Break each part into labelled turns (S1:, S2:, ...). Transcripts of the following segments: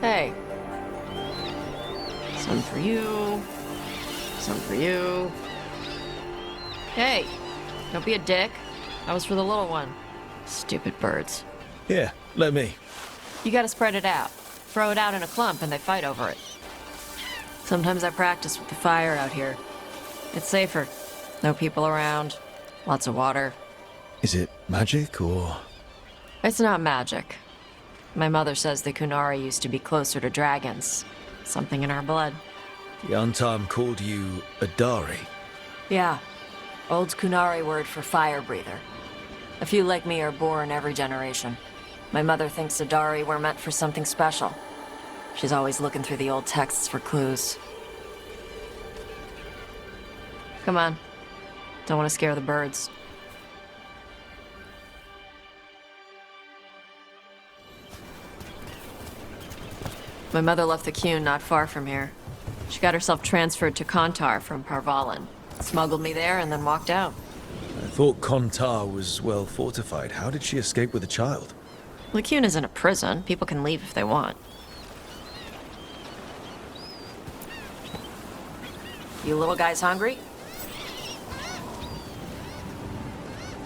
S1: Hey. Some for you. Some for you. Hey, don't be a dick. That was for the little one. Stupid birds.
S2: Here, let me.
S1: You gotta spread it out. Throw it out in a clump and they fight over it. Sometimes I practice with the fire out here. It's safer. No people around. Lots of water.
S2: Is it magic or...?
S1: It's not magic. My mother says the Kunari used to be closer to dragons. Something in our blood.
S2: The Untarm called you a Dari.
S1: Yeah. Old Kunari word for fire breather. A few like me are born every generation. My mother thinks the Dari were meant for something special. She's always looking through the old texts for clues. Come on. Don't want to scare the birds. My mother left the Qun not far from here. She got herself transferred to Kontar from Parvalan. Smuggled me there and then walked out.
S2: I thought Kontar was well fortified. How did she escape with a child?
S1: The Qun isn't a prison. People can leave if they want. You little guys hungry?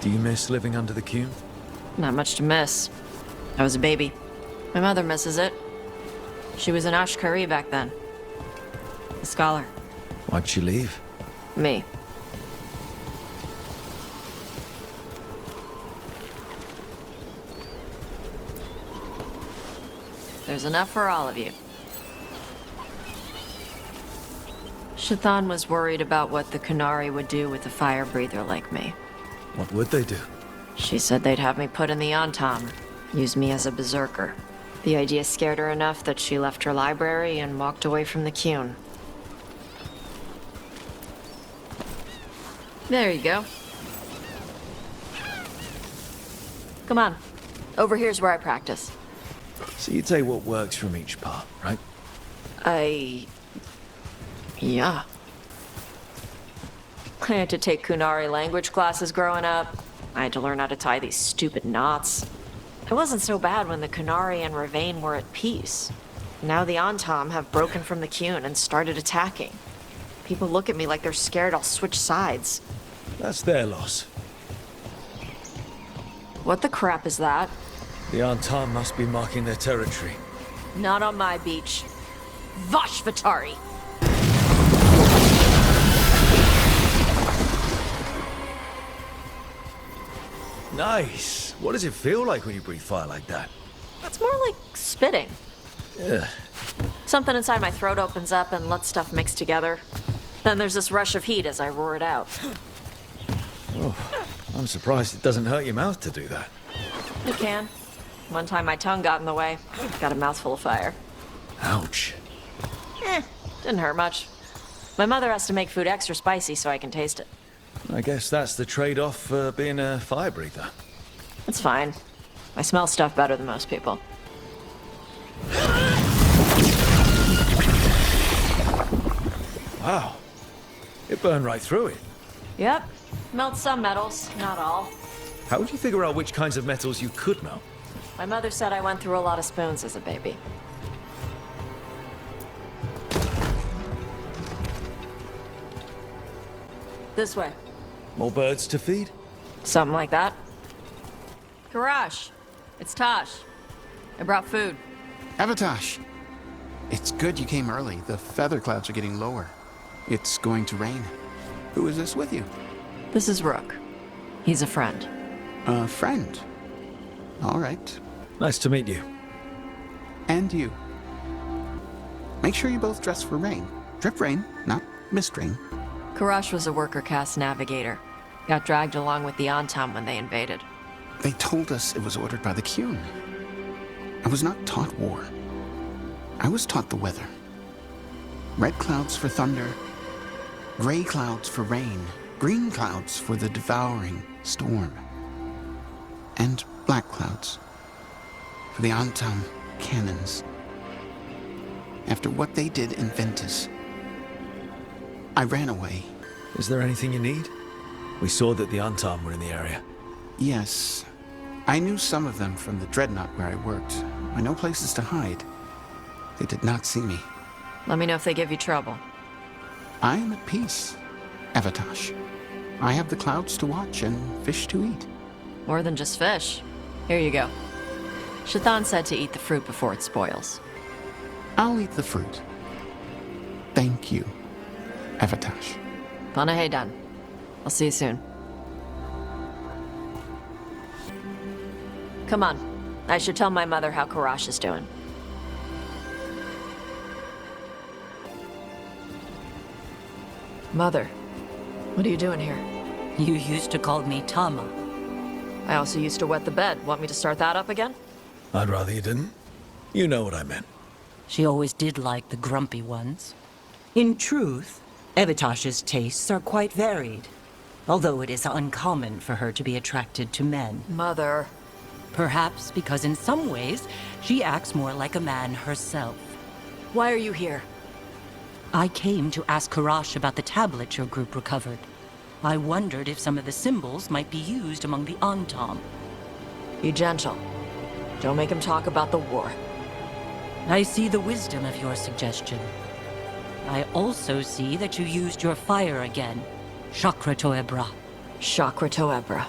S2: Do you miss living under the Qun?
S1: Not much to miss. I was a baby. My mother misses it. She was an Ashkari back then. A scholar.
S2: Why'd she leave?
S1: Me. There's enough for all of you. Shathan was worried about what the Kunari would do with a fire breather like me.
S2: What would they do?
S1: She said they'd have me put in the Antam, use me as a berserker. The idea scared her enough that she left her library and walked away from the Qun. There you go. Come on. Over here's where I practice.
S2: So you'd say what works from each part, right?
S1: Yeah. I had to take Kunari language classes growing up. I had to learn how to tie these stupid knots. It wasn't so bad when the Kunari and Rivaini were at peace. Now the Antam have broken from the Qun and started attacking. People look at me like they're scared I'll switch sides.
S2: That's their loss.
S1: What the crap is that?
S2: The Antarm must be marking their territory.
S1: Not on my beach. Vashvatari!
S2: Nice. What does it feel like when you breathe fire like that?
S1: It's more like spitting.
S2: Ugh.
S1: Something inside my throat opens up and lets stuff mix together. Then there's this rush of heat as I roar it out.
S2: Oh, I'm surprised it doesn't hurt your mouth to do that.
S1: It can. One time my tongue got in the way. Got a mouthful of fire.
S2: Ouch.
S1: Didn't hurt much. My mother has to make food extra spicy so I can taste it.
S2: I guess that's the trade-off for being a fire breather.
S1: It's fine. I smell stuff better than most people.
S2: Wow. It burned right through it.
S1: Yep. Melts some metals, not all.
S2: How would you figure out which kinds of metals you could melt?
S1: My mother said I went through a lot of spoons as a baby. This way.
S2: More birds to feed?
S1: Something like that. Karash, it's Tosh. I brought food.
S3: Avatosh! It's good you came early. The feather clouds are getting lower. It's going to rain. Who is this with you?
S1: This is Rook. He's a friend.
S3: A friend. All right.
S2: Nice to meet you.
S3: And you. Make sure you both dress for rain. Drip rain, not mist rain.
S1: Karash was a worker caste navigator. Got dragged along with the Antam when they invaded.
S3: They told us it was ordered by the Qun. I was not taught war. I was taught the weather. Red clouds for thunder, gray clouds for rain, green clouds for the devouring storm, and black clouds for the Antam cannons. After what they did in Ventus, I ran away.
S2: Is there anything you need? We saw that the Antarm were in the area.
S3: Yes. I knew some of them from the Dreadnought where I worked. I know places to hide. They did not see me.
S1: Let me know if they give you trouble.
S3: I am at peace, Evatash. I have the clouds to watch and fish to eat.
S1: More than just fish. Here you go. Shathan said to eat the fruit before it spoils.
S3: I'll eat the fruit. Thank you, Evatash.
S1: Panahedan. I'll see you soon. Come on. I should tell my mother how Karash is doing. Mother, what are you doing here?
S4: You used to call me Tama.
S1: I also used to wet the bed. Want me to start that up again?
S2: I'd rather you didn't. You know what I meant.
S4: She always did like the grumpy ones.
S5: In truth, Evitash's tastes are quite varied, although it is uncommon for her to be attracted to men.
S1: Mother.
S4: Perhaps because in some ways, she acts more like a man herself.
S1: Why are you here?
S4: I came to ask Karash about the tablet your group recovered. I wondered if some of the symbols might be used among the Antam.
S1: Be gentle. Don't make him talk about the war.
S4: I see the wisdom of your suggestion. I also see that you used your fire again, Chakra Toebra.
S1: Chakra Toebra.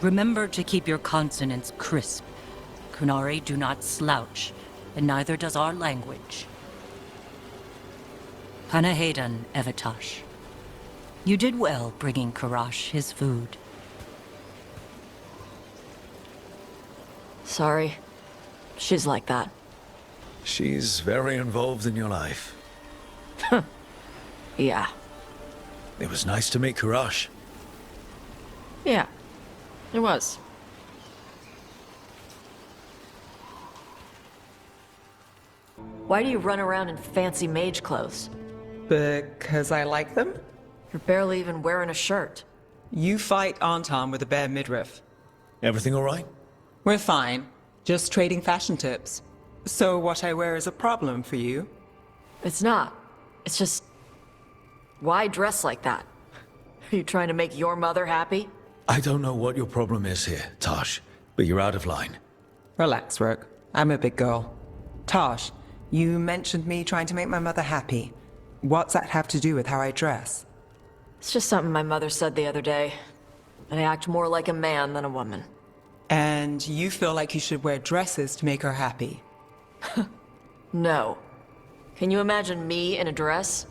S4: Remember to keep your consonants crisp. Kunari do not slouch, and neither does our language. Panahedan, Evatash. You did well bringing Karash his food.
S1: Sorry. She's like that.
S2: She's very involved in your life.
S1: Yeah.
S2: It was nice to meet Karash.
S1: Yeah. It was. Why do you run around in fancy mage clothes?
S6: Because I like them?
S1: You're barely even wearing a shirt.
S6: You fight Anton with a bare midriff.
S2: Everything all right?
S6: We're fine. Just trading fashion tips. So what I wear is a problem for you?
S1: It's not. It's just... Why dress like that? Are you trying to make your mother happy?
S2: I don't know what your problem is here, Tosh, but you're out of line.
S6: Relax, Rook. I'm a big girl. Tosh, you mentioned me trying to make my mother happy. What's that have to do with how I dress?
S1: It's just something my mother said the other day. That I act more like a man than a woman.
S6: And you feel like you should wear dresses to make her happy?
S1: No. Can you imagine me in a dress?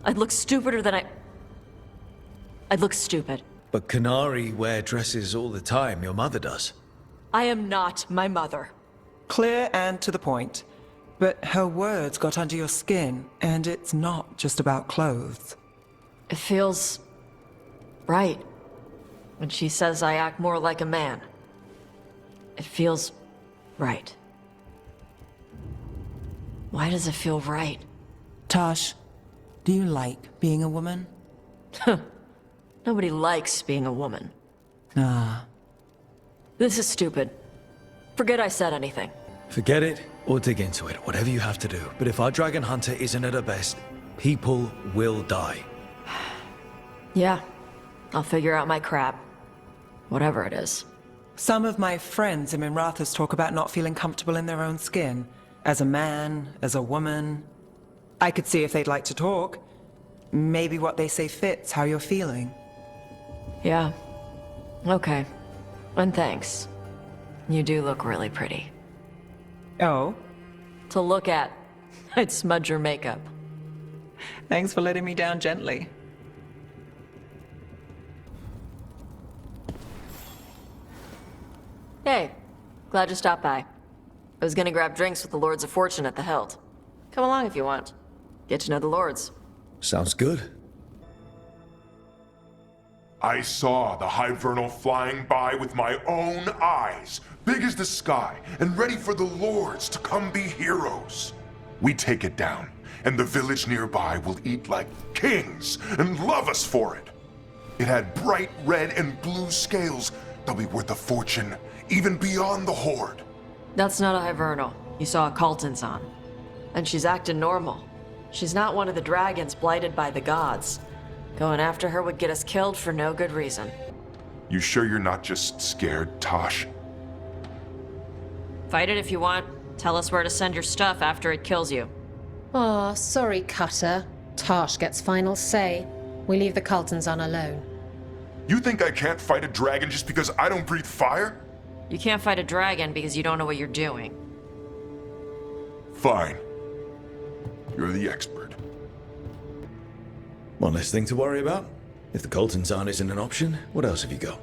S1: I'd look stupider than I'd look stupid.
S2: But Kanari wear dresses all the time, your mother does.
S1: I am not my mother.
S6: Clear and to the point. But her words got under your skin, and it's not just about clothes.
S1: It feels... right. When she says I act more like a man. It feels... right. Why does it feel right?
S6: Tosh, do you like being a woman?
S1: Nobody likes being a woman.
S6: Ah.
S1: This is stupid. Forget I said anything.
S2: Forget it or dig into it, whatever you have to do. But if our dragon hunter isn't at her best, people will die.
S1: Yeah. I'll figure out my crap. Whatever it is.
S6: Some of my friends in Minrathous talk about not feeling comfortable in their own skin. As a man, as a woman. I could see if they'd like to talk. Maybe what they say fits how you're feeling.
S1: Yeah. Okay. And thanks. You do look really pretty.
S6: Oh?
S1: To look at. I'd smudge your makeup.
S6: Thanks for letting me down gently.
S1: Hey. Glad you stopped by. I was gonna grab drinks with the Lords of Fortune at the Hilt. Come along if you want. Get to know the Lords.
S2: Sounds good.
S7: I saw the Hivernal flying by with my own eyes, big as the sky, and ready for the lords to come be heroes. We take it down, and the village nearby will eat like kings and love us for it. It had bright red and blue scales. They'll be worth a fortune, even beyond the Horde.
S1: That's not a Hivernal. You saw a Calton's on. And she's acting normal. She's not one of the dragons blighted by the gods. Going after her would get us killed for no good reason.
S7: You sure you're not just scared, Tosh?
S1: Fight it if you want. Tell us where to send your stuff after it kills you.
S8: Aw, sorry, Cutter. Tosh gets final say. We leave the Cultons on alone.
S7: You think I can't fight a dragon just because I don't breathe fire?
S1: You can't fight a dragon because you don't know what you're doing.
S7: Fine. You're the expert.
S2: One less thing to worry about. If the Colton's aren't isn't an option, what else have you got?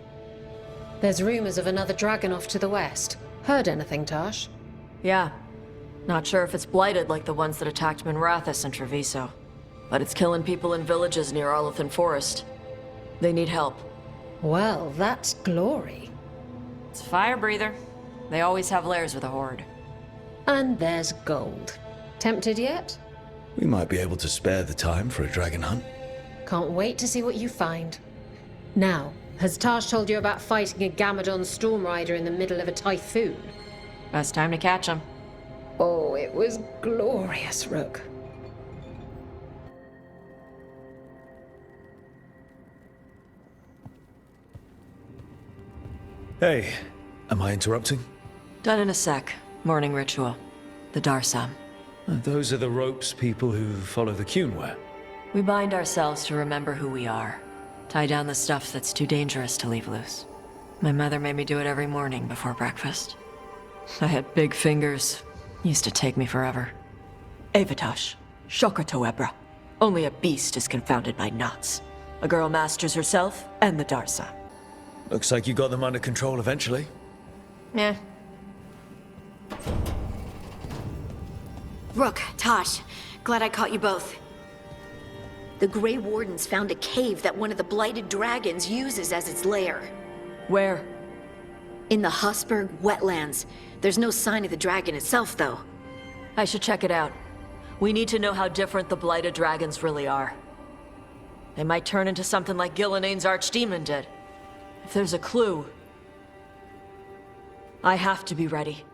S8: There's rumors of another dragon off to the west. Heard anything, Tosh?
S1: Yeah. Not sure if it's blighted like the ones that attacked Minrathous and Treviso. But it's killing people in villages near Arlethan Forest. They need help.
S8: Well, that's glory.
S1: It's a fire breather. They always have lairs with a horde.
S8: And there's gold. Tempted yet?
S2: We might be able to spare the time for a dragon hunt.
S8: Can't wait to see what you find. Now, has Tosh told you about fighting a Gamadon storm rider in the middle of a typhoon?
S1: Best time to catch them.
S8: Oh, it was glorious, Rook.
S2: Hey, am I interrupting?
S1: Done in a sec. Morning ritual. The Darsam.
S2: Those are the ropes people who follow the Qun wear.
S1: We bind ourselves to remember who we are. Tie down the stuff that's too dangerous to leave loose. My mother made me do it every morning before breakfast. I had big fingers. Used to take me forever. Avatosh. Shokratoebra. Only a beast is confounded by knots. A girl masters herself and the Darsam.
S2: Looks like you got them under control eventually.
S1: Yeah.
S9: Rook, Tosh, glad I caught you both. The Grey Wardens found a cave that one of the blighted dragons uses as its lair.
S1: Where?
S9: In the Husberg wetlands. There's no sign of the dragon itself, though.
S1: I should check it out. We need to know how different the blighted dragons really are. They might turn into something like Gillenane's archdemon did. If there's a clue, I have to be ready.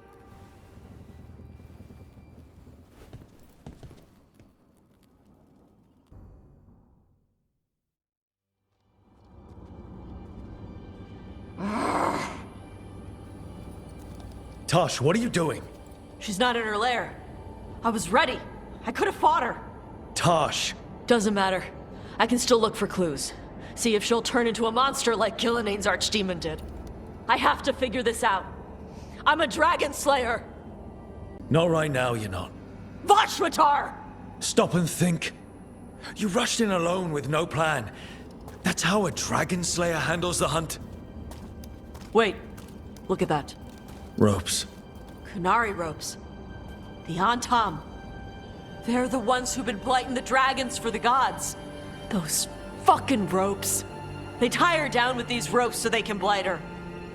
S2: Tosh, what are you doing?
S1: She's not in her lair. I was ready. I could have fought her.
S2: Tosh!
S1: Doesn't matter. I can still look for clues. See if she'll turn into a monster like Gillenane's archdemon did. I have to figure this out. I'm a dragon slayer.
S2: Not right now, you're not.
S1: Vashmatar!
S2: Stop and think. You rushed in alone with no plan. That's how a dragon slayer handles the hunt.
S1: Wait. Look at that.
S2: Ropes.
S1: Qunari ropes. The Antam. They're the ones who've been blighting the dragons for the gods. Those fucking ropes. They tie her down with these ropes so they can blight her.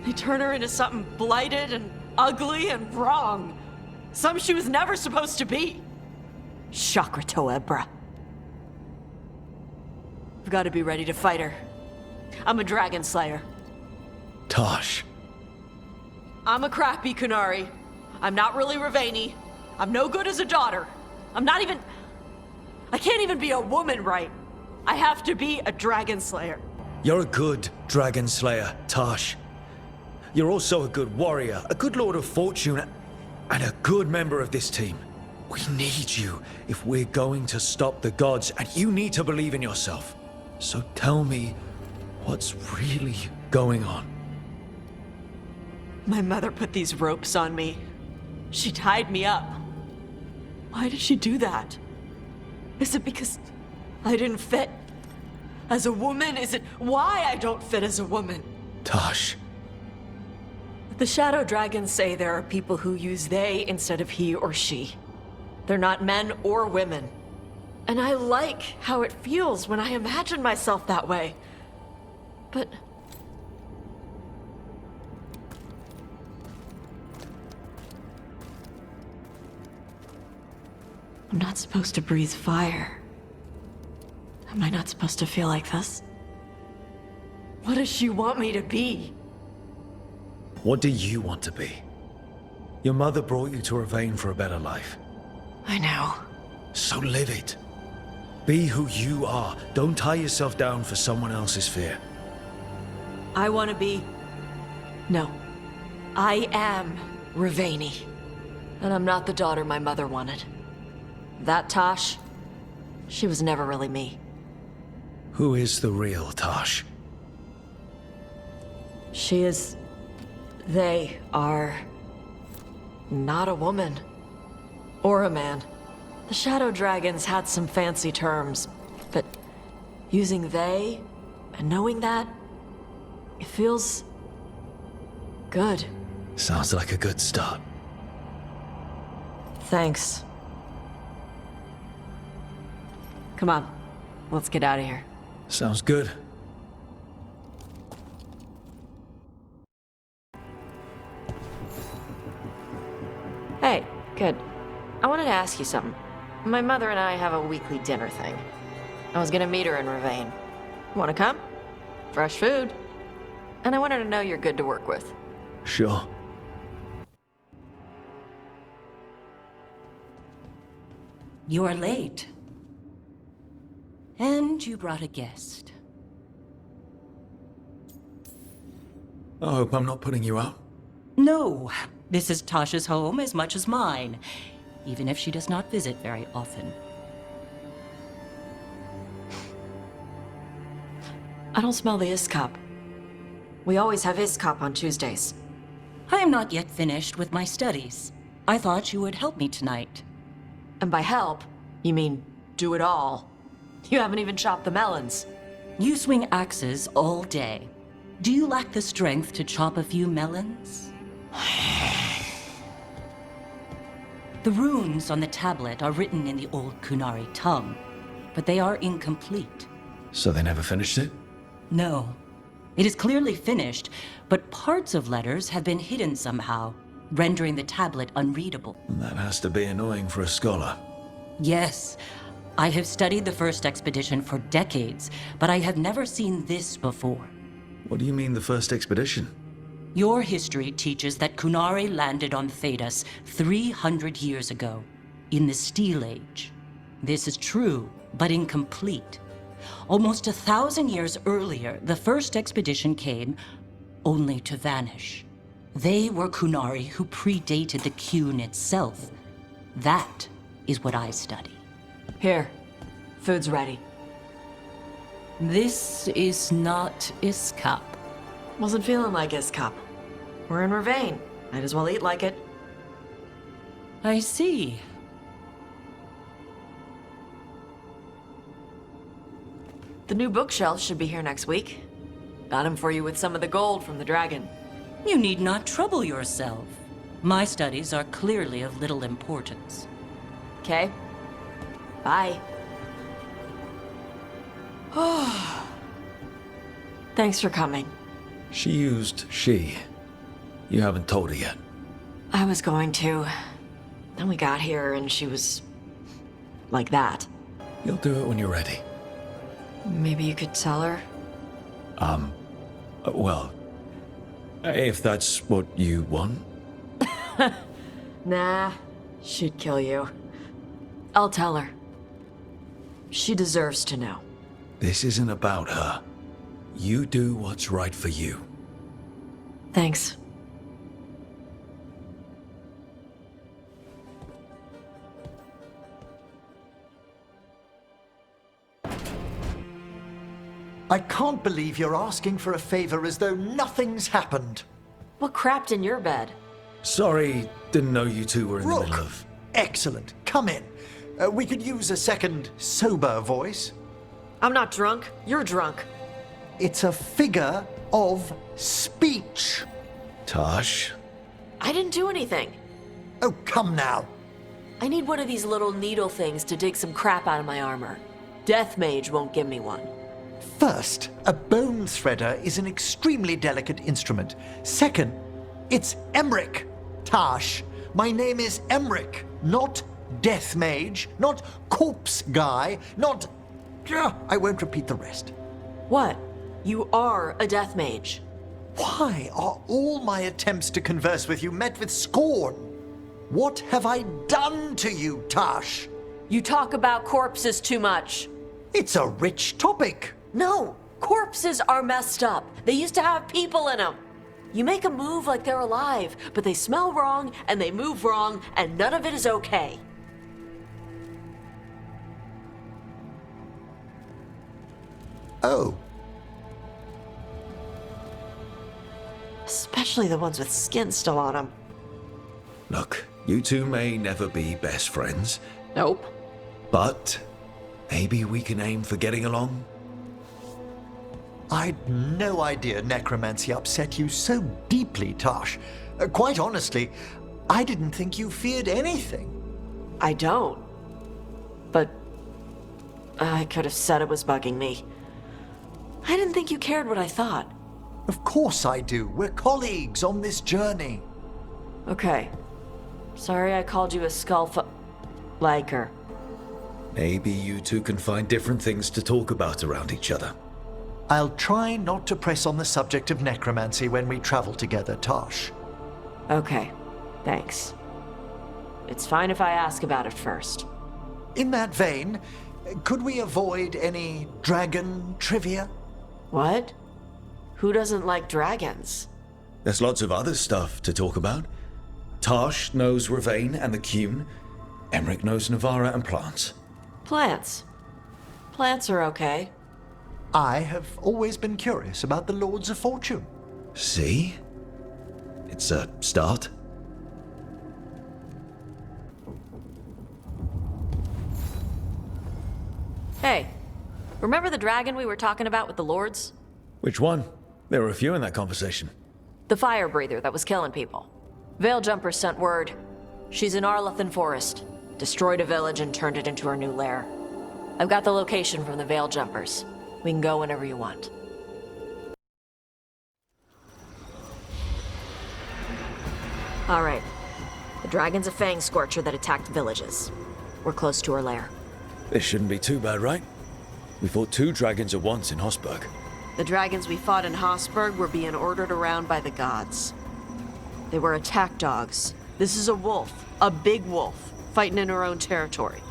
S1: They turn her into something blighted and ugly and wrong. Some she was never supposed to be. Shokratoebra. I've got to be ready to fight her. I'm a dragon slayer.
S2: Tosh.
S1: I'm a crappy Qunari. I'm not really Rivaini. I'm no good as a daughter. I can't even be a woman right. I have to be a dragon slayer.
S2: You're a good dragon slayer, Tosh. You're also a good warrior, a good lord of fortune, and a good member of this team. We need you if we're going to stop the gods, and you need to believe in yourself. So tell me, what's really going on?
S1: My mother put these ropes on me. She tied me up. Why did she do that? Is it because I didn't fit as a woman? Is it why I don't fit as a woman?
S2: Tosh.
S1: The Shadow Dragons say there are people who use they instead of he or she. They're not men or women. And I like how it feels when I imagine myself that way. But I'm not supposed to breathe fire. Am I not supposed to feel like this? What does she want me to be?
S2: What do you want to be? Your mother brought you to Rivaini for a better life.
S1: I know.
S2: So live it. Be who you are. Don't tie yourself down for someone else's fear.
S1: I want to be... No. I am Rivaini. And I'm not the daughter my mother wanted. That Tosh, she was never really me.
S2: Who is the real Tosh?
S1: She is... They are... not a woman. Or a man. The Shadow Dragons had some fancy terms, but using they and knowing that, it feels... good.
S2: Sounds like a good start.
S1: Thanks. Come on, let's get out of here.
S2: Sounds good.
S1: Hey, good. I wanted to ask you something. My mother and I have a weekly dinner thing. I was gonna meet her in Rivaini. Wanna come? Fresh food. And I wanted to know you're good to work with.
S2: Sure.
S4: You're late. And you brought a guest.
S2: I hope I'm not putting you out.
S4: No, this is Tasha's home as much as mine, even if she does not visit very often.
S1: I don't smell the Iskop. We always have Iskop on Tuesdays.
S4: I am not yet finished with my studies. I thought you would help me tonight.
S1: And by help, you mean do it all. You haven't even chopped the melons.
S4: You swing axes all day. Do you lack the strength to chop a few melons? The runes on the tablet are written in the old Kunari tongue, but they are incomplete.
S2: So they never finished it?
S4: No. It is clearly finished, but parts of letters have been hidden somehow, rendering the tablet unreadable.
S2: That has to be annoying for a scholar.
S4: Yes. I have studied the first expedition for decades, but I have never seen this before.
S2: What do you mean, the first expedition?
S4: Your history teaches that Kunari landed on Thedas 300 years ago, in the Steel Age. This is true, but incomplete. Almost 1,000 years earlier, the first expedition came, only to vanish. They were Kunari who predated the Qun itself. That is what I study.
S1: Here, food's ready.
S4: This is not Iskop.
S1: Wasn't feeling like Iskop. We're in Rivaini. Might as well eat like it.
S4: I see.
S1: The new bookshelf should be here next week. Got him for you with some of the gold from the dragon.
S4: You need not trouble yourself. My studies are clearly of little importance.
S1: Okay. Bye. Thanks for coming.
S2: She used she. You haven't told her yet.
S1: I was going to. Then we got here and she was... like that.
S2: You'll do it when you're ready.
S1: Maybe you could tell her?
S2: Well, if that's what you want.
S1: Nah, she'd kill you. I'll tell her. She deserves to know.
S2: This isn't about her. You do what's right for you.
S1: Thanks.
S10: I can't believe you're asking for a favor as though nothing's happened.
S1: What crapped in your bed?
S2: Sorry, didn't know you two were in the
S10: Rook,
S2: middle of...
S10: excellent. Come in. We could use a second sober voice.
S1: I'm not drunk. You're drunk.
S10: It's a figure of speech.
S2: Tosh?
S1: I didn't do anything.
S10: Oh, come now.
S1: I need one of these little needle things to dig some crap out of my armor. Death Mage won't give me one.
S10: First, a bone threader is an extremely delicate instrument. Second, it's Emric. Tash, my name is Emric, not Death Mage, not Corpse Guy, not... I won't repeat the rest.
S1: What? You are a Death Mage.
S10: Why are all my attempts to converse with you met with scorn? What have I done to you, Tash?
S1: You talk about corpses too much.
S10: It's a rich topic.
S1: No, corpses are messed up. They used to have people in them. You make a move like they're alive, but they smell wrong and they move wrong, and none of it is okay.
S10: Oh,
S1: Especially the ones with skin still on them.
S2: Look, you two may never be best friends,
S1: Nope.
S2: but maybe we can aim for getting along?
S10: I'd no idea necromancy upset you so deeply, Tosh. Quite honestly, I didn't think you feared anything.
S1: I don't. But I could have said it was bugging me. I didn't think you cared what I thought.
S10: Of course I do. We're colleagues on this journey.
S1: Okay. Sorry I called you a liker.
S2: Maybe you two can find different things to talk about around each other.
S10: I'll try not to press on the subject of necromancy when we travel together, Tosh.
S1: Okay. Thanks. It's fine if I ask about it first.
S10: In that vein, could we avoid any dragon trivia?
S1: What? Who doesn't like dragons?
S2: There's lots of other stuff to talk about. Tarsh knows Rivaini and the Qun. Emmerich knows Navara and plants.
S1: Plants. Plants are okay.
S10: I have always been curious about the Lords of Fortune.
S2: See? It's a start.
S1: Hey, remember the dragon we were talking about with the lords?
S2: Which one? There were a few in that conversation.
S1: The fire breather that was killing people. Veiljumpers sent word. She's in Arlathan Forest. Destroyed a village and turned it into her new lair. I've got the location from the Veiljumpers. We can go whenever you want. Alright. The dragon's a fang scorcher that attacked villages. We're close to her lair.
S2: This shouldn't be too bad, right? We fought 2 dragons at once in Hosberg.
S1: The dragons we fought in Hosberg were being ordered around by the gods. They were attack dogs. This is a wolf, a big wolf, fighting in her own territory.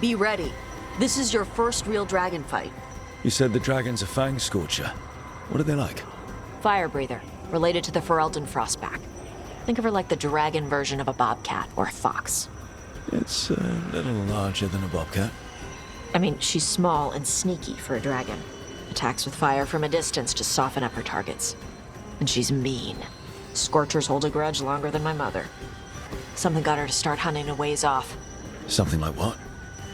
S1: Be ready. This is your first real dragon fight.
S2: You said the dragon's a fang scorcher. What are they like?
S1: Fire breather, related to the Ferelden Frostback. Think of her like the dragon version of a bobcat or a fox.
S2: It's a little larger than a bobcat.
S1: I mean, she's small and sneaky for a dragon. Attacks with fire from a distance to soften up her targets. And she's mean. Scorchers hold a grudge longer than my mother. Something got her to start hunting a ways off.
S2: Something like what?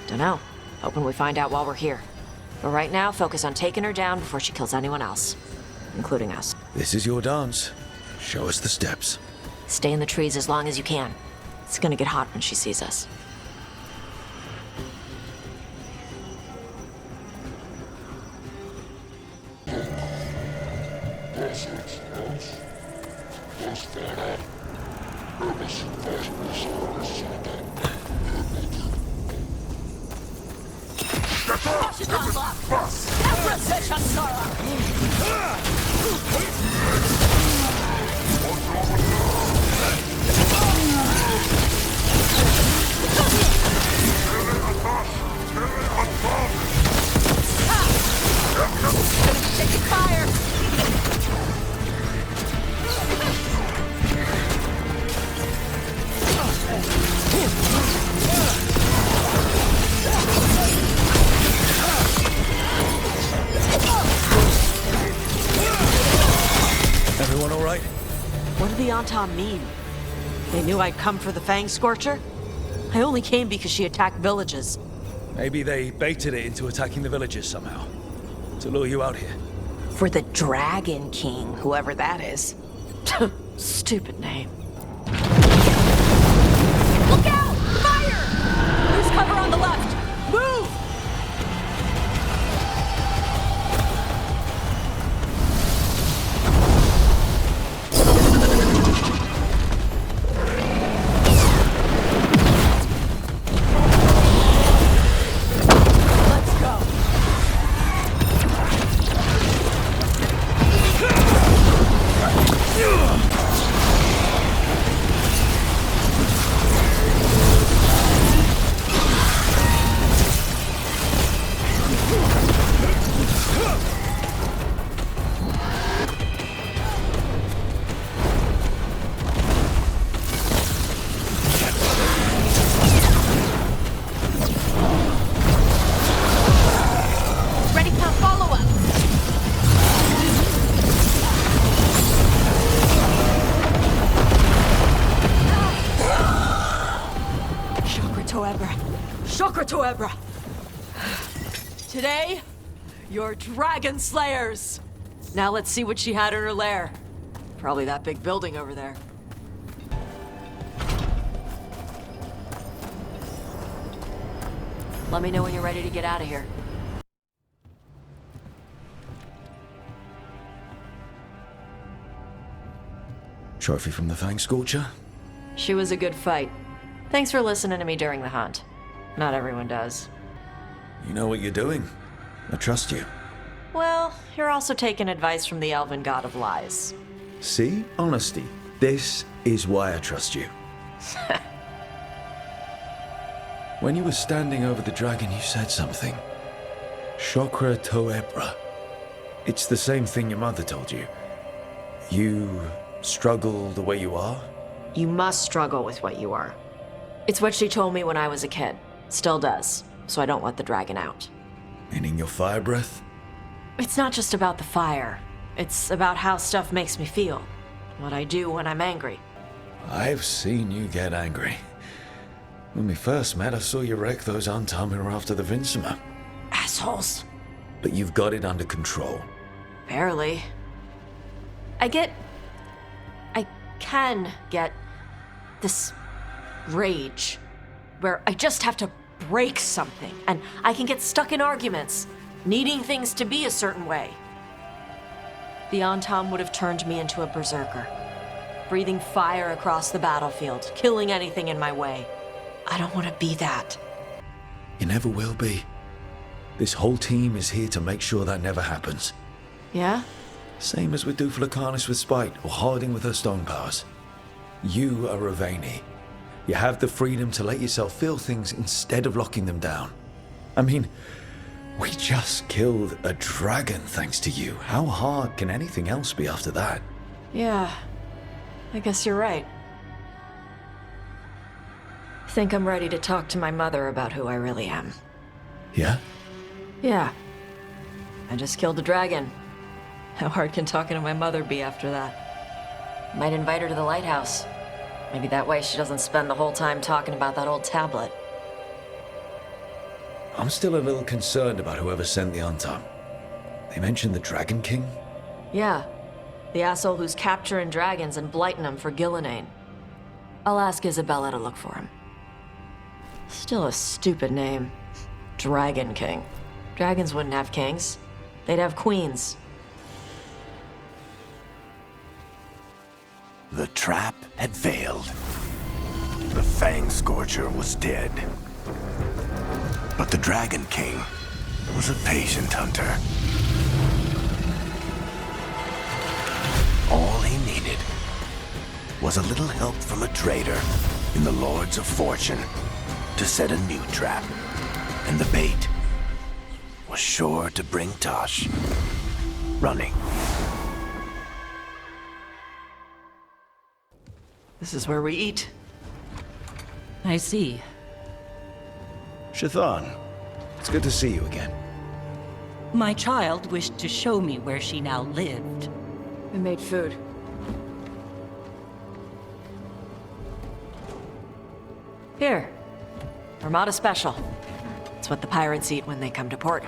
S1: Dunno. Hoping we find out while we're here. But right now, focus on taking her down before she kills anyone else. Including us.
S2: This is your dance. Show us the steps.
S1: Stay in the trees as long as you can. It's gonna get hot when she sees us. Taking fire!
S2: Everyone all right?
S1: What did the Antam mean? They knew I'd come for the Fang Scorcher? I only came because she attacked villages.
S2: Maybe they baited it into attacking the villagers somehow. To lure you out here.
S5: For the Dragon King, whoever that is.
S1: Stupid name. Look out! Fire! There's cover on the left! Move! Let's go! Toebra. Today, you're dragon slayers. Now let's see what she had in her lair. Probably that big building over there. Let me know when you're ready to get out of here.
S2: Trophy from the Fang Scorcher?
S1: She was a good fight. Thanks for listening to me during the hunt. Not everyone does.
S2: You know what you're doing. I trust you.
S1: Well, you're also taking advice from the elven god of lies.
S2: See? Honesty. This is why I trust you. When you were standing over the dragon, you said something. Chakra Toebra. It's the same thing your mother told you. You struggle the way you are?
S1: You must struggle with what you are. It's what she told me when I was a kid. Still does, so I don't let the dragon out.
S2: Meaning your fire breath?
S1: It's not just about the fire. It's about how stuff makes me feel. What I do when I'm angry.
S2: I've seen you get angry. When we first met, I saw you wreck those Antamir after the Vinsima.
S1: Assholes.
S2: But you've got it under control.
S1: Barely. I can get this rage where I just have to break something, and I can get stuck in arguments, needing things to be a certain way. The Antam would have turned me into a berserker, breathing fire across the battlefield, killing anything in my way. I don't want to be that.
S2: You never will be. This whole team is here to make sure that never happens.
S1: Yeah?
S2: Same as with Duflacanis with Spite, or Harding with her stone powers. You are Rivaini. You have the freedom to let yourself feel things instead of locking them down. I mean, we just killed a dragon thanks to you. How hard can anything else be after that?
S1: Yeah, I guess you're right. I think I'm ready to talk to my mother about who I really am.
S2: Yeah?
S1: Yeah. I just killed a dragon. How hard can talking to my mother be after that? Might invite her to the lighthouse. Maybe that way she doesn't spend the whole time talking about that old tablet.
S2: I'm still a little concerned about whoever sent the Antam. They mentioned the Dragon King?
S1: Yeah. The asshole who's capturing dragons and blighting them for Gillinane. I'll ask Isabella to look for him. Still a stupid name. Dragon King. Dragons wouldn't have kings. They'd have queens.
S11: The trap had failed. The Fang Scorcher was dead. But the Dragon King was a patient hunter. All he needed was a little help from a trader in the Lords of Fortune to set a new trap. And the bait was sure to bring Tosh running.
S1: This is where we eat.
S4: I see.
S2: Shathan, it's good to see you again.
S4: My child wished to show me where she now lived.
S1: We made food. Here. Armada Special. It's what the pirates eat when they come to port.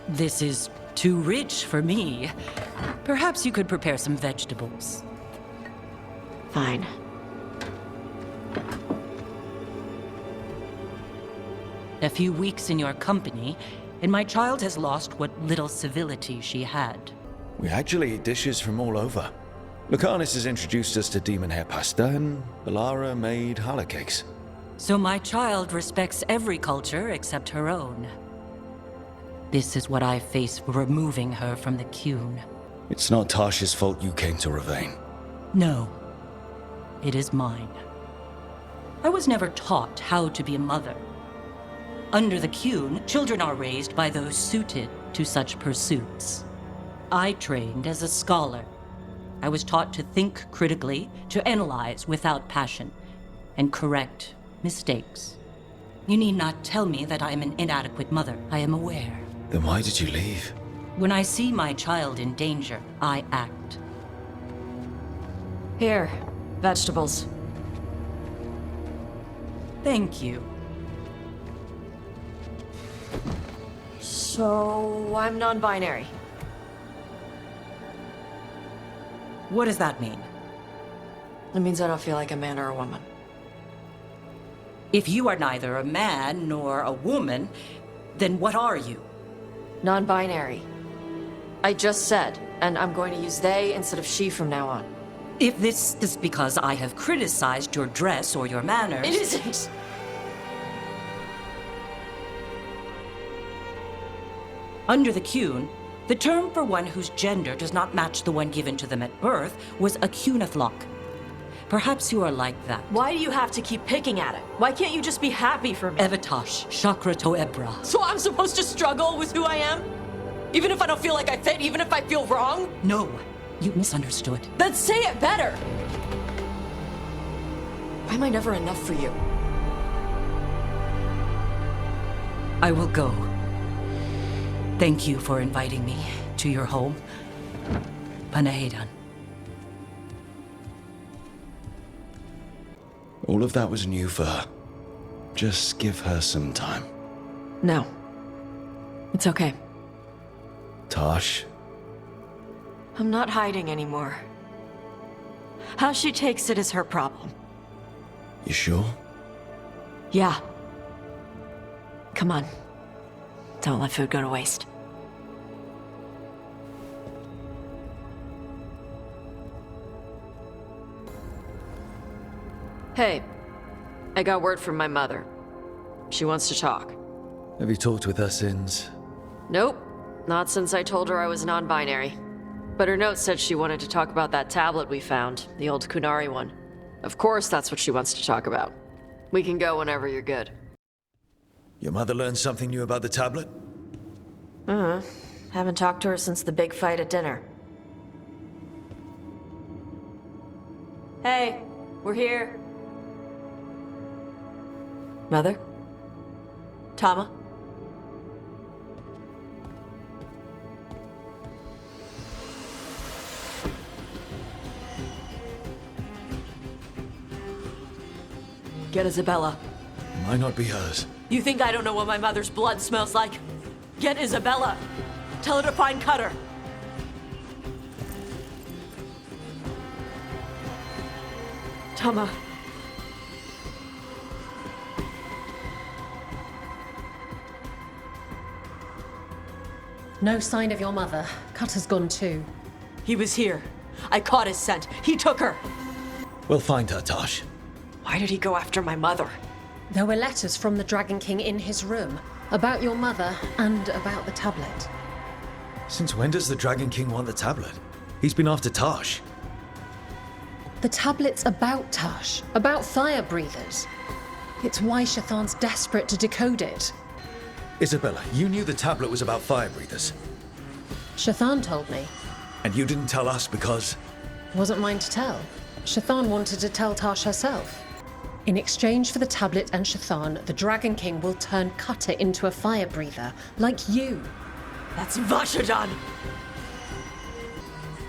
S4: This is too rich for me. Perhaps you could prepare some vegetables.
S1: Fine.
S4: A few weeks in your company, and my child has lost what little civility she had.
S2: We actually eat dishes from all over. Lucanus has introduced us to demon hair pasta, and Balara made challah cakes.
S4: So my child respects every culture except her own. This is what I face for removing her from the Qun.
S2: It's not Tasha's fault you came to Rivain.
S4: No. It is mine. I was never taught how to be a mother. Under the Qun, children are raised by those suited to such pursuits. I trained as a scholar. I was taught to think critically, to analyze without passion, and correct mistakes. You need not tell me that I am an inadequate mother. I am aware.
S2: Then why did you leave?
S4: When I see my child in danger, I act.
S1: Here. Vegetables.
S4: Thank you.
S1: So, I'm non-binary.
S5: What does that mean?
S1: It means I don't feel like a man or a woman.
S4: If you are neither a man nor a woman, then what are you?
S1: Non-binary. I just said, and I'm going to use they instead of she from now on.
S4: If this is because I have criticized your dress or your manners...
S1: It isn't!
S4: Under the Cune, the term for one whose gender does not match the one given to them at birth was a cunathlok. Perhaps you are like that.
S1: Why do you have to keep picking at it? Why can't you just be happy for me?
S4: Evatash, Chakra Toebra.
S1: So I'm supposed to struggle with who I am? Even if I don't feel like I fit, even if I feel wrong?
S4: No, you misunderstood.
S1: Then say it better! Why am I never enough for you?
S4: I will go. Thank you for inviting me to your home. Panahedan.
S2: All of that was new for her. Just give her some time.
S1: No. It's okay.
S2: Tosh.
S1: I'm not hiding anymore. How she takes it is her problem.
S2: You sure?
S1: Yeah. Come on. Don't let food go to waste. Hey, I got word from my mother. She wants to talk.
S2: Have you talked with her since?
S1: Nope, not since I told her I was non-binary. But her note said she wanted to talk about that tablet we found, the old Kunari one. Of course that's what she wants to talk about. We can go whenever you're good.
S2: Your mother learned something new about the tablet?
S1: Haven't talked to her since the big fight at dinner. Hey, we're here. Mother? Tama? Get Isabella.
S2: Might not be hers.
S1: You think I don't know what my mother's blood smells like? Get Isabella. Tell her to find Cutter. Tama.
S8: No sign of your mother. Cutter's gone too.
S1: He was here. I caught his scent. He took her.
S2: We'll find her, Tosh.
S1: Why did he go after my mother?
S8: There were letters from the Dragon King in his room about your mother and about the tablet.
S2: Since when does the Dragon King want the tablet? He's been after Tosh.
S8: The tablet's about Tash, about fire breathers. It's why Shathan's desperate to decode it.
S2: Isabella, you knew the tablet was about fire breathers.
S8: Shathan told me.
S2: And you didn't tell us because...
S8: Wasn't mine to tell. Shathan wanted to tell Tash herself. In exchange for the tablet and Shathan, the Dragon King will turn Cutter into a fire breather, like you.
S1: That's Vashadan!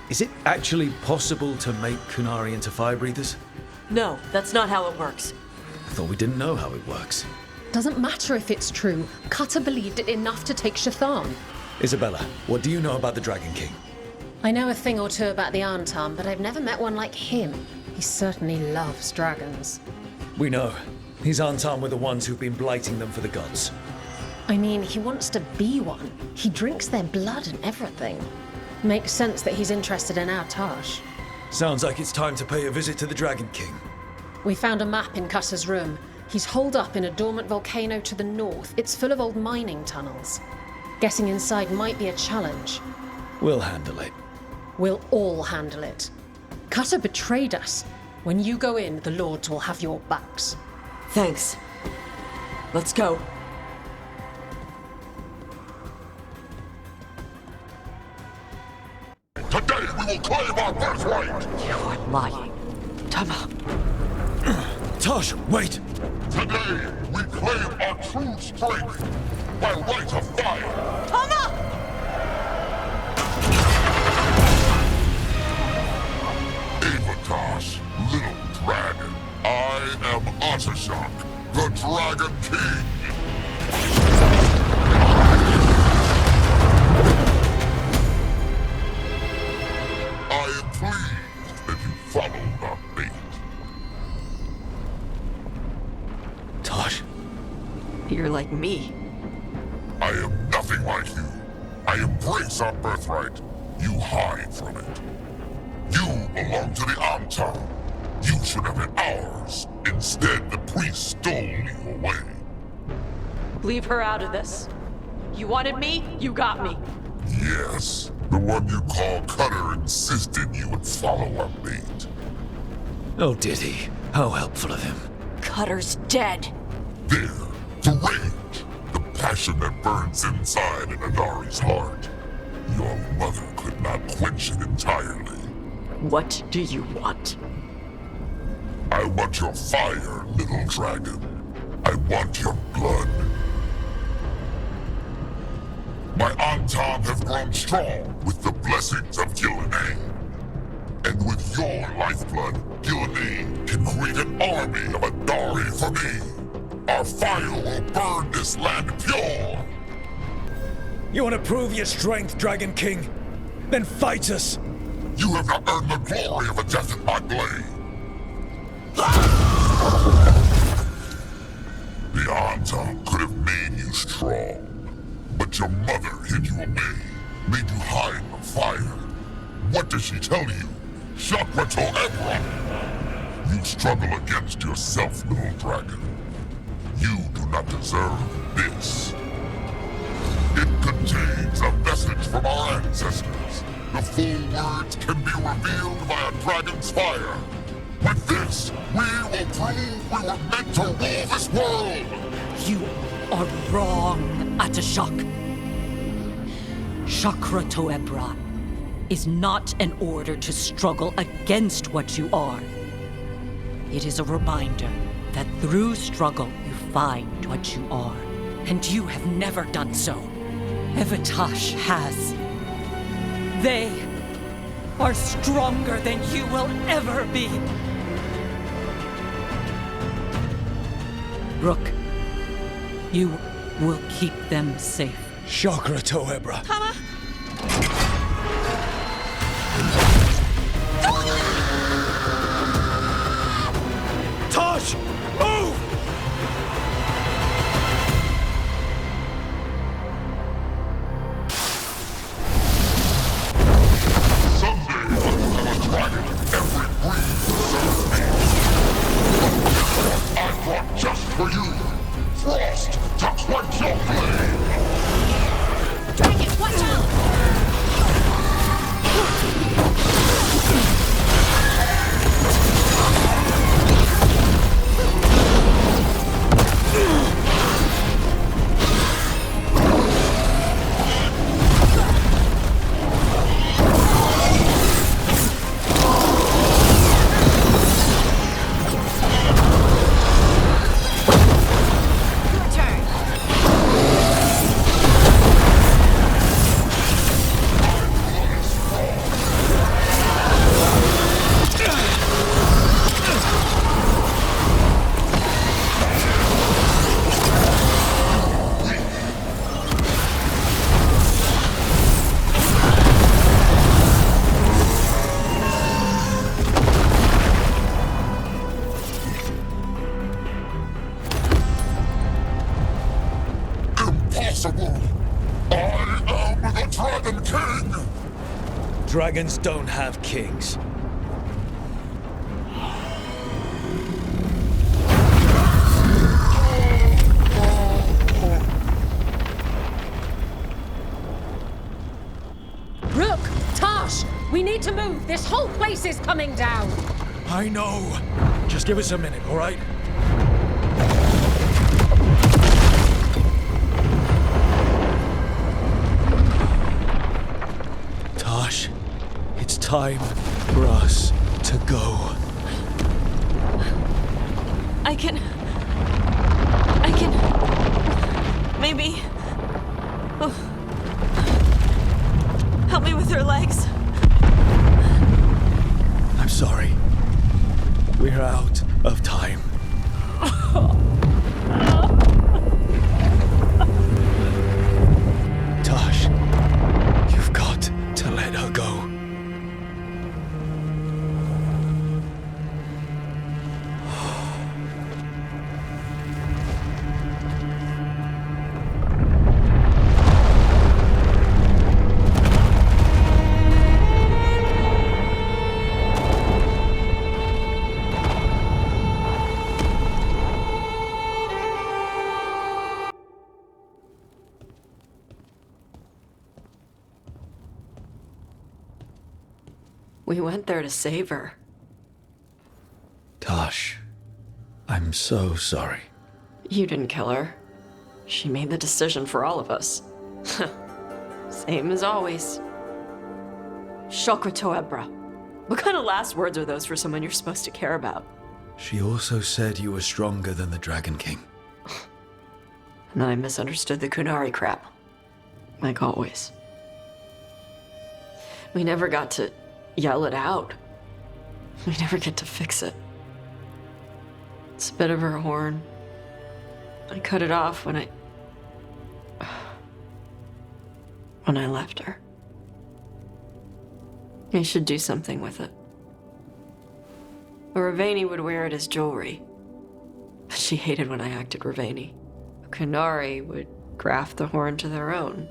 S2: Is it actually possible to make Kunari into fire breathers?
S1: No, that's not how it works.
S2: I thought we didn't know how it works.
S8: Doesn't matter if it's true. Cutter believed it enough to take Shathan.
S2: Isabella, what do you know about the Dragon King?
S8: I know a thing or two about the Antam, but I've never met one like him. He certainly loves dragons.
S2: We know. His Antam were the ones who've been blighting them for the gods.
S8: I mean, he wants to be one. He drinks their blood and everything. Makes sense that he's interested in our Tash.
S2: Sounds like it's time to pay a visit to the Dragon King.
S8: We found a map in Cutter's room. He's holed up in a dormant volcano to the north. It's full of old mining tunnels. Getting inside might be a challenge.
S2: We'll handle it.
S8: We'll all handle it. Cutter betrayed us. When you go in, the Lords will have your backs.
S1: Thanks. Let's go.
S7: Today we will claim our birthright!
S4: You are lying.
S1: Tama.
S2: Tosh, wait!
S7: Today we claim our true strength by right of fire!
S1: Tama!
S7: Avatash, little dragon. I am Atashak, the Dragon King.
S1: You're like me.
S7: I am nothing like you. I embrace our birthright. You hide from it. You belong to the Antam. You should have been ours. Instead, the priest stole you away.
S1: Leave her out of this. You wanted me, you got me.
S7: Yes, the one you call Cutter insisted you would follow our bait.
S2: Oh, did he? How helpful of him.
S1: Cutter's dead.
S7: There, the rage, the passion that burns inside an Adari's heart. Your mother could not quench it entirely.
S1: What do you want?
S7: I want your fire, little dragon. I want your blood. My Antam have grown strong with the blessings of Gillinan. And with your lifeblood, Gillinan can create an army of Adari for me. Our fire will burn this land pure.
S2: You want to prove your strength, Dragon King? Then fight us!
S7: You have not earned the glory of a death in my blade. The Antam could have made you strong. But your mother hid you away, made you hide in the fire. What did she tell you? Chakra to Ebra! You struggle against yourself, little dragon. You do not deserve this. It contains a message from our ancestors. The full words can be revealed by a dragon's fire. With this, we will prove we were meant to rule this world!
S4: You are wrong, Atashak. Chakra to Ebra is not an order to struggle against what you are. It is a reminder that through struggle you find what you are. And you have never done so. Evitash has. They are stronger than you will ever be. Rook, you will keep them safe.
S2: Chakra to Ebra.
S1: Hama?
S2: Tosh! Move!
S7: Someday I will have a dragon in every breed serves me. I brought just for you, frost to quench your flame.
S9: Dragon, watch out! Your turn.
S7: Impossible! I am the Dragon King!
S2: Dragons don't have kings.
S8: Rook! Tash! We need to move! This whole place is coming down!
S2: I know. Just give us a minute, all right? Tosh, it's time for us to go.
S1: I can... Maybe... Oh. Help me with her legs.
S2: I'm sorry. We're out of time. Tosh, you've got to let her go.
S1: We went there to save her.
S2: Tosh, I'm so sorry.
S1: You didn't kill her. She made the decision for all of us. Same as always. Shokra Toebra. What kind of last words are those for someone you're supposed to care about?
S2: She also said you were stronger than the Dragon King.
S1: And then I misunderstood the Kunari crap. Like always. We never got to yell it out. We never get to fix it. It's a bit of her horn. I cut it off when I left her. I should do something with it. A Rivaini would wear it as jewelry. But she hated when I acted Rivaini. A Kunari would graft the horn to their own.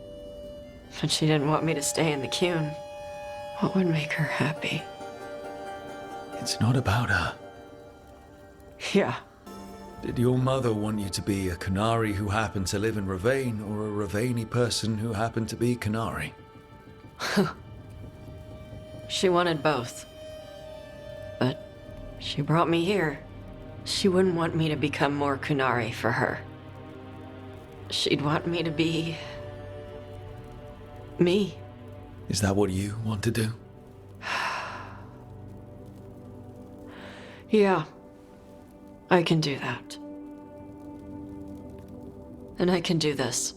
S1: But she didn't want me to stay in the Qun. What would make her happy?
S2: It's not about her.
S1: Yeah.
S2: Did your mother want you to be a Kunari who happened to live in Rivain, or a Rivaini person who happened to be Kunari?
S1: She wanted both. But she brought me here. She wouldn't want me to become more Kunari for her. She'd want me to be... me.
S2: Is that what you want to do?
S1: Yeah. I can do that. And I can do this.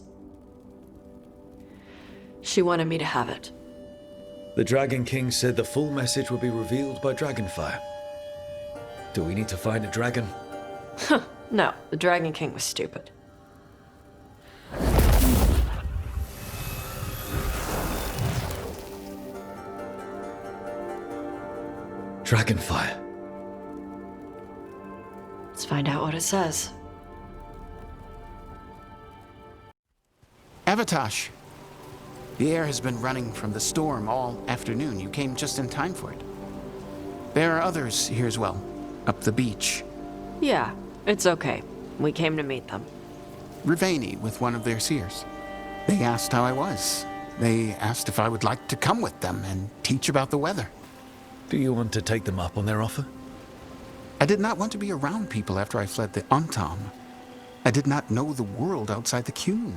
S1: She wanted me to have it.
S2: The Dragon King said the full message will be revealed by Dragonfire. Do we need to find a dragon?
S1: No, the Dragon King was stupid.
S2: Dragonfire.
S1: Let's find out what it says.
S3: Avatosh, the air has been running from the storm all afternoon. You came just in time for it. There are others here as well, up the beach.
S1: Yeah, it's okay. We came to meet them.
S3: Rivaini with one of their seers. They asked how I was. They asked if I would like to come with them and teach about the weather.
S2: Do you want to take them up on their offer?
S3: I did not want to be around people after I fled the Antam. I did not know the world outside the Qun.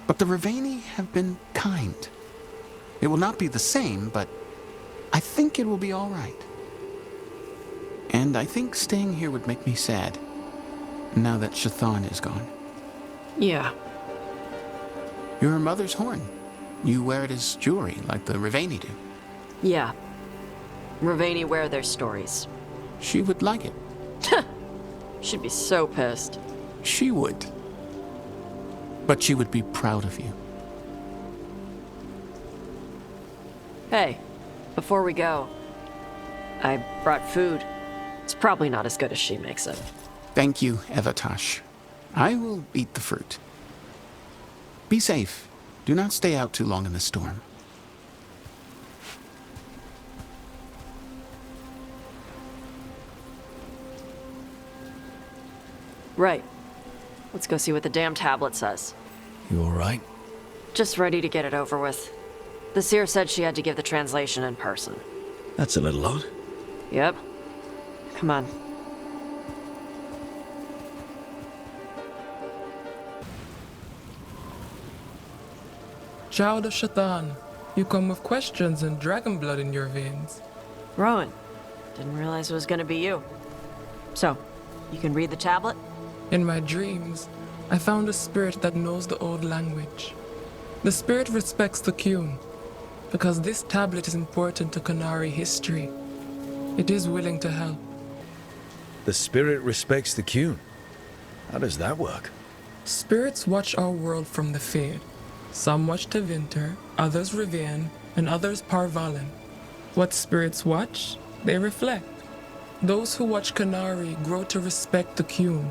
S3: But the Rivaini have been kind. It will not be the same, but I think it will be all right. And I think staying here would make me sad, now that Chthon is gone.
S1: Yeah.
S3: Your mother's horn. You wear it as jewelry, like the Rivaini do.
S1: Yeah. Rivaini wear their stories.
S3: She would like it.
S1: She'd be so pissed.
S3: She would. But she would be proud of you.
S1: Hey, before we go, I brought food. It's probably not as good as she makes it.
S3: Thank you, Avatosh. I will eat the fruit. Be safe. Do not stay out too long in the storm.
S1: Right. Let's go see what the damn tablet says.
S2: You all right?
S1: Just ready to get it over with. The seer said she had to give the translation in person.
S2: That's a little odd.
S1: Yep. Come on.
S12: Child of Chthon, you come with questions and dragon blood in your veins.
S1: Rowan, didn't realize it was gonna be you. So, you can read the tablet?
S12: In my dreams, I found a spirit that knows the old language. The spirit respects the Qun, because this tablet is important to Kunari history. It is willing to help.
S2: The spirit respects the Qun. How does that work?
S12: Spirits watch our world from the Fade. Some watch Tevinter, others Rivain, and others Parvalen. What spirits watch, they reflect. Those who watch Kunari grow to respect the Qun.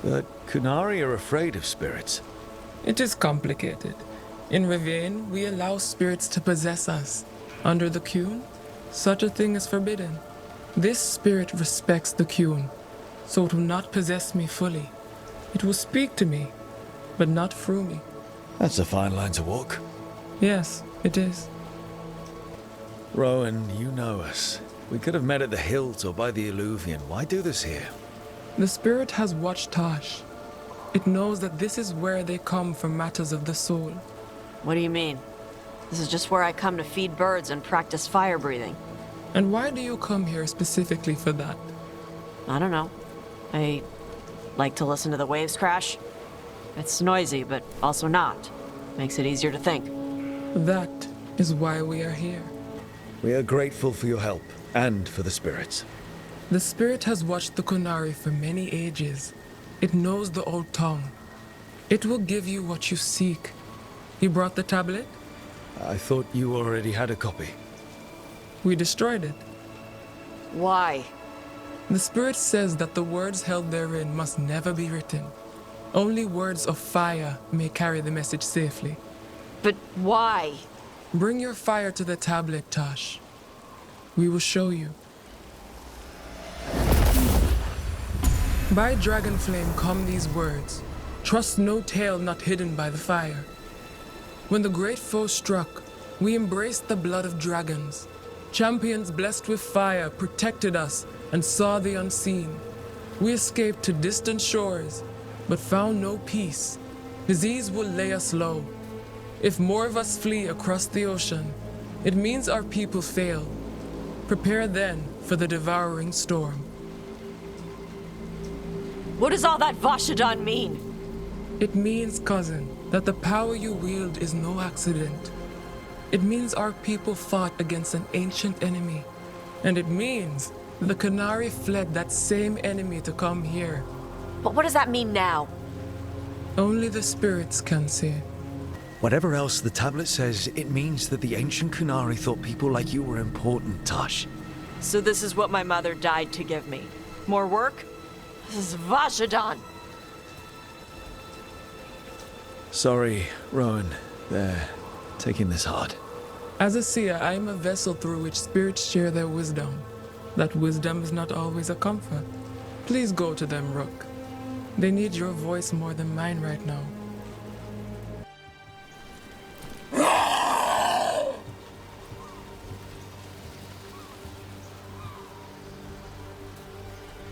S2: But Kunari are afraid of spirits.
S12: It is complicated. In Rivain, we allow spirits to possess us. Under the Qun, such a thing is forbidden. This spirit respects the Qun, so it will not possess me fully. It will speak to me, but not through me.
S2: That's a fine line to walk.
S12: Yes, it is.
S2: Rowan, you know us. We could have met at the Hills or by the Alluvion. Why do this here?
S12: The spirit has watched Tosh. It knows that this is where they come for matters of the soul.
S1: What do you mean? This is just where I come to feed birds and practice fire breathing.
S12: And why do you come here specifically for that?
S1: I don't know. I like to listen to the waves crash. It's noisy, but also not. Makes it easier to think.
S12: That is why we are here.
S2: We are grateful for your help, and for the spirits.
S12: The spirit has watched the Kunari for many ages. It knows the old tongue. It will give you what you seek. You brought the tablet?
S2: I thought you already had a copy.
S12: We destroyed it.
S1: Why?
S12: The spirit says that the words held therein must never be written. Only words of fire may carry the message safely.
S1: But why?
S12: Bring your fire to the tablet, Tosh. We will show you. By dragon flame come these words. Trust no tale not hidden by the fire. When the great foe struck, we embraced the blood of dragons. Champions blessed with fire protected us and saw the unseen. We escaped to distant shores, but found no peace. Disease will lay us low. If more of us flee across the ocean, it means our people fail. Prepare then for the devouring storm.
S1: What does all that Vashadan mean?
S12: It means, cousin, that the power you wield is no accident. It means our people fought against an ancient enemy. And it means the Kunari fled that same enemy to come here.
S1: But what does that mean now?
S12: Only the spirits can say.
S2: Whatever else the tablet says, it means that the ancient Kunari thought people like you were important, Tosh.
S1: So this is what my mother died to give me. More work? This is Vashadan.
S2: Sorry, Rowan. They're taking this hard.
S12: As a seer, I am a vessel through which spirits share their wisdom. That wisdom is not always a comfort. Please go to them, Rook. They need your voice more than mine right now.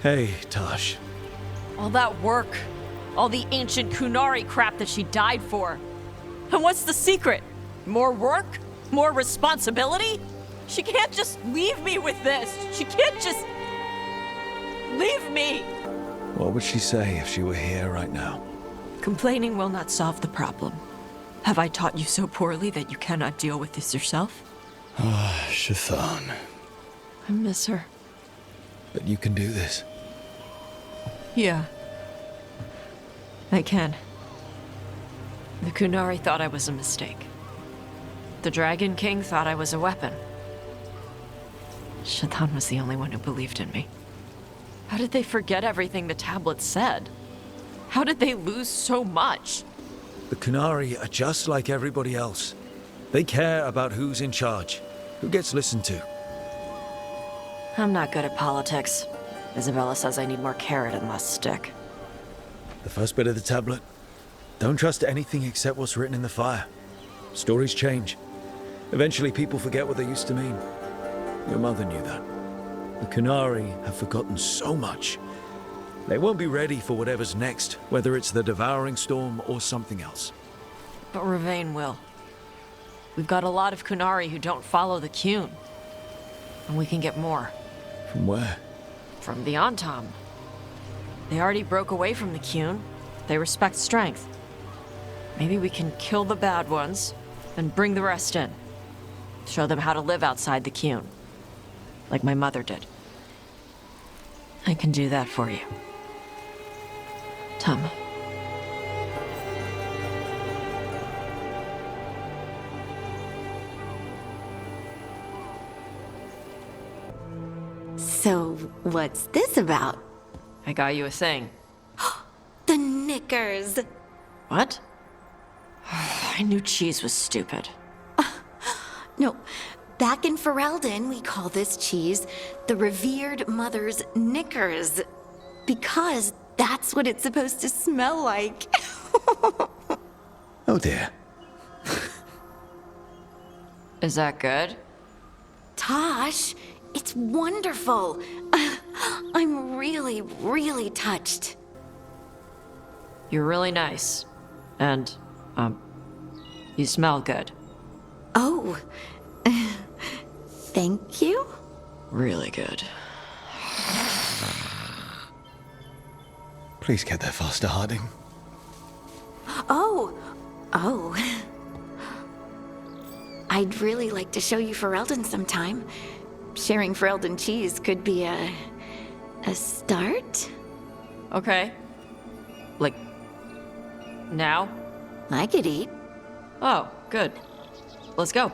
S2: Hey, Tosh.
S1: All that work. All the ancient Kunari crap that she died for. And what's the secret? More work? More responsibility? She can't just leave me with this. She can't just leave me.
S2: What would she say if she were here right now?
S1: Complaining will not solve the problem. Have I taught you so poorly that you cannot deal with this yourself?
S11: Ah, Chthon.
S1: I miss her.
S2: But you can do this.
S1: Yeah. I can. The Kunari thought I was a mistake. The Dragon King thought I was a weapon. Chthon was the only one who believed in me. How did they forget everything the tablet said? How did they lose so much?
S2: The Kunari are just like everybody else. They care about who's in charge, who gets listened to.
S1: I'm not good at politics. Isabella says I need more carrot and less stick.
S2: The first bit of the tablet. Don't trust anything except what's written in the fire. Stories change. Eventually people forget what they used to mean. Your mother knew that. The Kunari have forgotten so much. They won't be ready for whatever's next, whether it's the devouring storm or something else.
S1: But Rivain will. We've got a lot of Kunari who don't follow the Qun. And we can get more.
S2: From where?
S1: From the Antam. They already broke away from the Qun. They respect strength. Maybe we can kill the bad ones, and bring the rest in. Show them how to live outside the Qun. Like my mother did. I can do that for you. Tama.
S9: So, what's this about?
S1: I got you a thing.
S9: The knickers!
S1: What? I knew cheese was stupid.
S9: No, back in Ferelden, we call this cheese the revered mother's knickers. Because that's what it's supposed to smell like.
S2: Oh dear.
S1: Is that good?
S9: Tosh, it's wonderful. I'm really, really touched.
S1: You're really nice. And, you smell good.
S9: Oh, thank you?
S1: Really good.
S2: Please get there faster, Harding.
S9: Oh. I'd really like to show you Ferelden sometime. Sharing Ferelden cheese could be a start?
S1: Okay. Like, now?
S9: I could eat.
S1: Oh, good. Let's go.